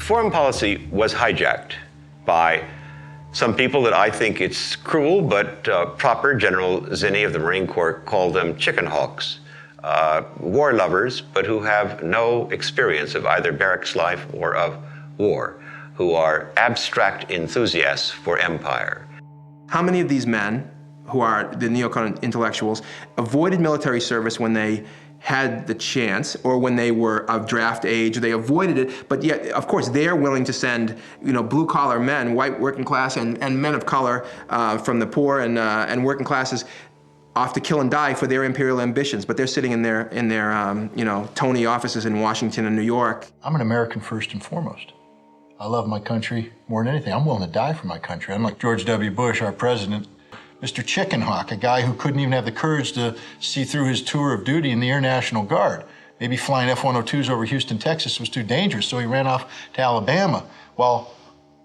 Foreign policy was hijacked by some people that I think it's cruel but proper. General Zinni of the Marine Corps called them chicken hawks, war lovers, but who have no experience of either barracks life or of war, who are abstract enthusiasts for empire. How many of these men, who are the neocon intellectuals, avoided military service when they had the chance, or when they were of draft age? They avoided it, but yet, of course, they're willing to send, blue-collar men, white working class, and men of color from the poor and working classes off to kill and die for their imperial ambitions. But they're sitting in their Tony offices in Washington and New York. I'm an American first and foremost. I love my country more than anything. I'm willing to die for my country. Unlike George W. Bush, our president, Mr. Chicken Hawk, a guy who couldn't even have the courage to see through his tour of duty in the Air National Guard. Maybe flying F-102s over Houston, Texas was too dangerous, so he ran off to Alabama, while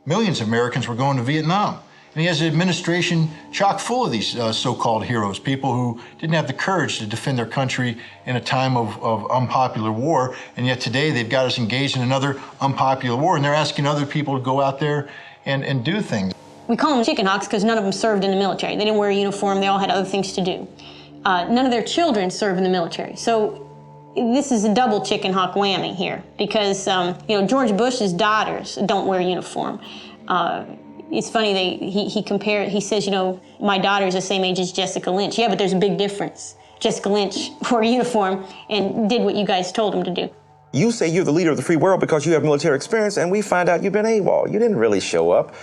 millions of Americans were going to Vietnam. And he has an administration chock full of these so-called heroes, people who didn't have the courage to defend their country in a time of unpopular war, and yet today they've got us engaged in another unpopular war, and they're asking other people to go out there and do things. We call them chicken hawks because none of them served in the military. They didn't wear a uniform, they all had other things to do. None of their children serve in the military. So this is a double chicken hawk whammy here, because George Bush's daughters don't wear a uniform. It's funny, he says, my daughter's the same age as Jessica Lynch. Yeah, but there's a big difference. Jessica Lynch wore a uniform and did what you guys told him to do. You say you're the leader of the free world because you have military experience, and we find out you've been AWOL. You didn't really show up.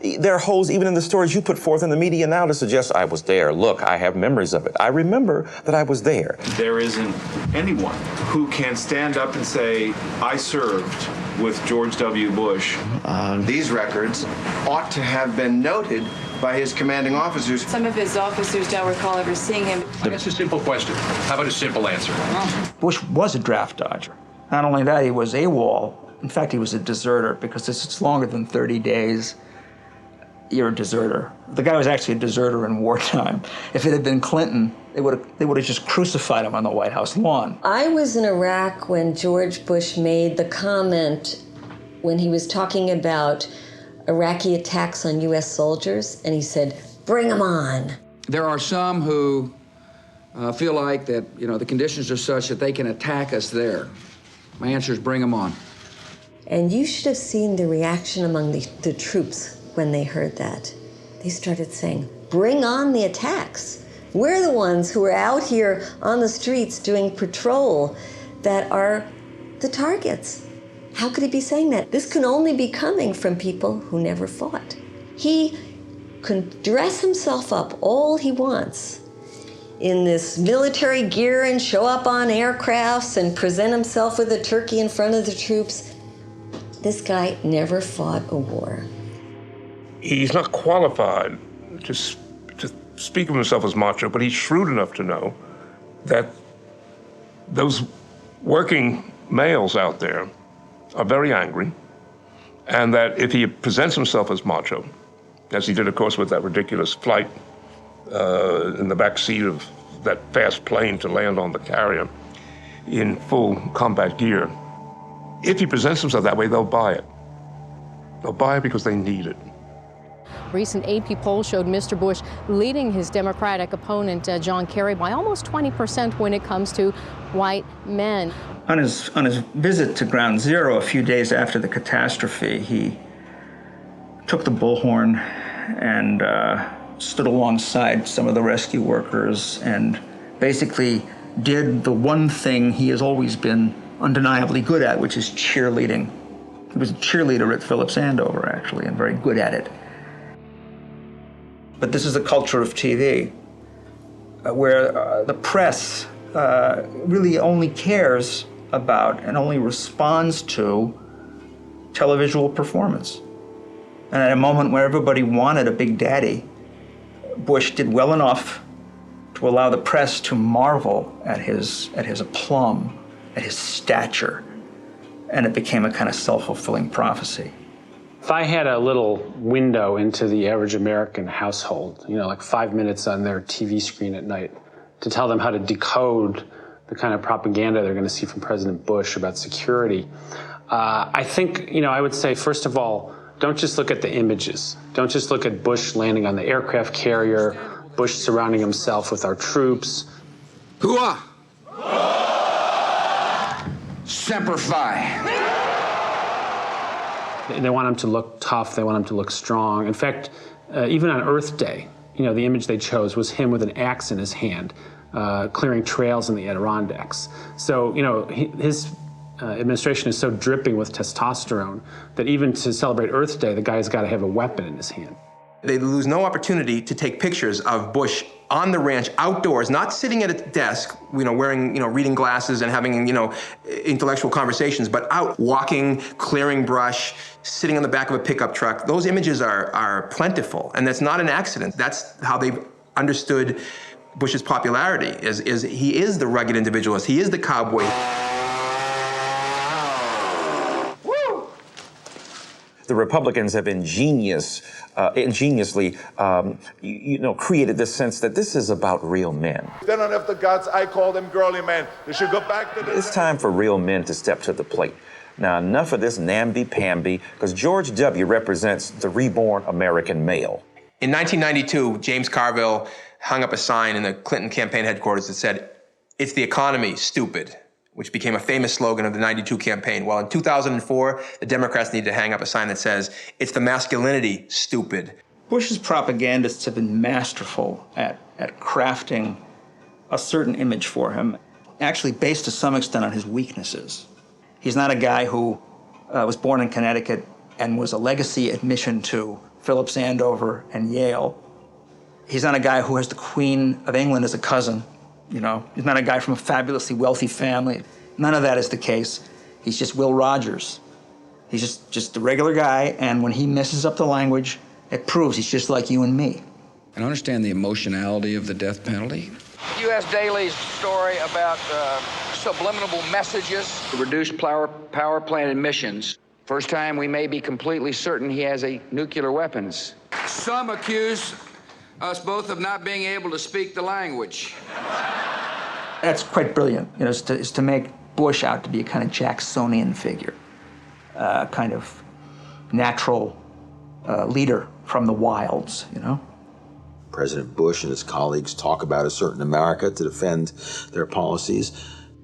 There are holes even in the stories you put forth in the media now to suggest I was there. Look, I have memories of it. I remember that I was there. There isn't anyone who can stand up and say, I served with George W. Bush. These records ought to have been noted by his commanding officers. Some of his officers don't recall ever seeing him. That's a simple question. How about a simple answer? Bush was a draft dodger. Not only that, he was AWOL. In fact, he was a deserter, because if it's longer than 30 days, you're a deserter. The guy was actually a deserter in wartime. If it had been Clinton, they would have just crucified him on the White House lawn. I was in Iraq when George Bush made the comment when he was talking about Iraqi attacks on U.S. soldiers, and he said, bring them on. There are some who feel like that, the conditions are such that they can attack us there. My answer is bring them on. And you should have seen the reaction among the troops when they heard that. They started saying, bring on the attacks. We're the ones who are out here on the streets doing patrol that are the targets. How could he be saying that? This can only be coming from people who never fought. He can dress himself up all he wants in this military gear and show up on aircrafts and present himself with a turkey in front of the troops. This guy never fought a war. He's not qualified to speak of himself as macho, but he's shrewd enough to know that those working males out there are very angry, and that if he presents himself as macho, as he did, of course, with that ridiculous flight in the back seat of that fast plane to land on the carrier in full combat gear, if he presents himself that way, they'll buy it. They'll buy it because they need it. Recent AP poll showed Mr. Bush leading his Democratic opponent, John Kerry, by almost 20% when it comes to white men. On his visit to Ground Zero a few days after the catastrophe, he took the bullhorn and stood alongside some of the rescue workers and basically did the one thing he has always been undeniably good at, which is cheerleading. He was a cheerleader at Phillips Andover, actually, and very good at it. But this is the culture of TV, where the press really only cares about and only responds to televisual performance. And at a moment where everybody wanted a big daddy, Bush did well enough to allow the press to marvel at his aplomb, at his stature, and it became a kind of self-fulfilling prophecy. If I had a little window into the average American household, like 5 minutes on their TV screen at night, to tell them how to decode the kind of propaganda they're going to see from President Bush about security, I think, I would say, first of all, don't just look at the images. Don't just look at Bush landing on the aircraft carrier, Bush surrounding himself with our troops. Hooah! Semper Fi. They want him to look tough. They want him to look strong. In fact, even on Earth Day, the image they chose was him with an axe in his hand, clearing trails in the Adirondacks. So, his administration is so dripping with testosterone that even to celebrate Earth Day, the guy's got to have a weapon in his hand. They lose no opportunity to take pictures of Bush on the ranch, outdoors, not sitting at a desk, wearing, reading glasses and having, intellectual conversations, but out walking, clearing brush, sitting on the back of a pickup truck. Those images are plentiful, and that's not an accident. That's how they've understood Bush's popularity, is he is the rugged individualist. He is the cowboy. The Republicans have ingeniously, created this sense that this is about real men. They don't have the guts. I call them girly men. They should go back to the... It's time for real men to step to the plate. Now, enough of this namby-pamby, because George W. represents the reborn American male. In 1992, James Carville hung up a sign in the Clinton campaign headquarters that said, "It's the economy, stupid," which became a famous slogan of the 92 campaign. Well, in 2004, the Democrats need to hang up a sign that says, "It's the masculinity, stupid." Bush's propagandists have been masterful at crafting a certain image for him, actually based to some extent on his weaknesses. He's not a guy who was born in Connecticut and was a legacy admission to Phillips Andover and Yale. He's not a guy who has the Queen of England as a cousin. He's not a guy from a fabulously wealthy family. None of that is the case. He's just Will Rogers. He's just a regular guy, and when he messes up the language, it proves he's just like you and me. I don't understand the emotionality of the death penalty. U.S. Daily's story about subliminal messages. Reduced power plant emissions. First time we may be completely certain he has nuclear weapons. Some accuse us both of not being able to speak the language. That's quite brilliant, is to make Bush out to be a kind of Jacksonian figure, kind of natural leader from the wilds, President Bush and his colleagues talk about a certain America to defend their policies.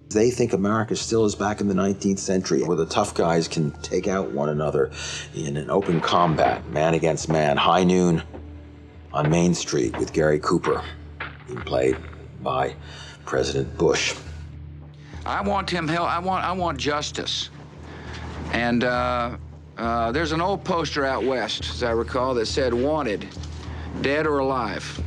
They think America still is back in the 19th century, where the tough guys can take out one another in an open combat, man against man, high noon on Main Street with Gary Cooper, being played by President Bush. I want justice. And there's an old poster out west, as I recall, that said, "Wanted, dead or alive."